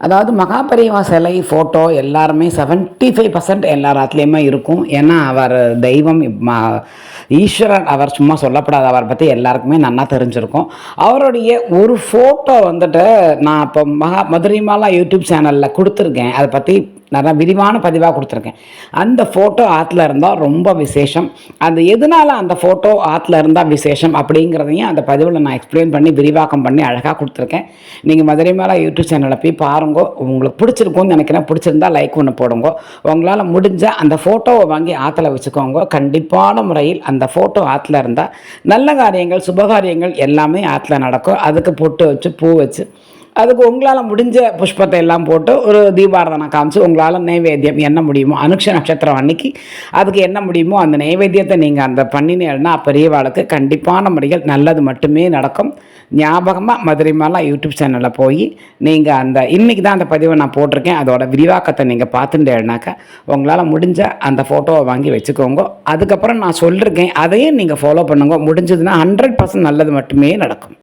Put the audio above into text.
அதாவது மகாபெரிவா சிலை ஃபோட்டோ எல்லாருமே 75% எல்லார் ஆத்துலேயுமே இருக்கும். ஏன்னா அவர் தெய்வம், ஈஸ்வரன். அவர் சும்மா சொல்லப்படாது. அவரை பற்றி எல்லாருக்குமே நன்னா தெரிஞ்சிருக்கும். அவருடைய ஒரு ஃபோட்டோ வந்துட்டு நான் இப்போ மதுரைமாலா யூடியூப் சேனலில் கொடுத்துருக்கேன். அதை பற்றி நல்லா விரிவான பதிவாக கொடுத்துருக்கேன். அந்த ஃபோட்டோ ஆற்றுல இருந்தால் ரொம்ப விசேஷம். அந்த எதனால் அந்த ஃபோட்டோ ஆற்றுல இருந்தால் விசேஷம் அப்படிங்கிறதையும் அந்த பதிவில் நான் எக்ஸ்பிளைன் பண்ணி விரிவாக்கம் பண்ணி அழகாக கொடுத்துருக்கேன். நீங்கள் மதுரைமாலா யூடியூப் சேனலில் போய் பாருங்கோ. உங்களுக்கு பிடிச்சிருக்கும்னு நினைக்கிறேன். பிடிச்சிருந்தா லைக் ஒன்று போடுங்க. உங்களால் முடிஞ்ச அந்த ஃபோட்டோவை வாங்கி ஆற்றுல வச்சுக்கோங்க. கண்டிப்பான முறையில் அந்த ஃபோட்டோ ஆற்றுல இருந்தால் நல்ல காரியங்கள், சுபகாரியங்கள் எல்லாமே ஆற்றுல நடக்கும். அதுக்கு பொட்டு வச்சு, பூ வச்சு, அதுக்கு உங்களால் முடிஞ்ச புஷ்பத்தை எல்லாம் போட்டு ஒரு தீபாராதனை காமிச்சு உங்களால் நைவேத்தியம் என்ன முடியுமோ, அனுஷ நட்சத்திரம் அன்னைக்கு அதுக்கு என்ன முடியுமோ அந்த நைவேத்தியத்தை நீங்கள் அந்த பண்ணினீங்கன்னா பெரியவாளுக்கு கண்டிப்பான முறைகள் நல்லது மட்டுமே நடக்கும். ஞாபகமாக மதுரைமாலா யூடியூப் சேனலில் போய் நீங்கள் அந்த இன்றைக்கி தான் அந்த பதிவை நான் போட்டிருக்கேன். அதோட விரிவாக்கத்தை நீங்கள் பார்த்துட்டேன்னாக்கா உங்களால் முடிஞ்ச அந்த ஃபோட்டோவை வாங்கி வச்சுக்கோங்க. அதுக்கப்புறம் நான் சொல்லியிருக்கேன், அதையும் நீங்கள் ஃபாலோ பண்ணுங்க. முடிஞ்சதுன்னா 100% நல்லது மட்டுமே நடக்கும்.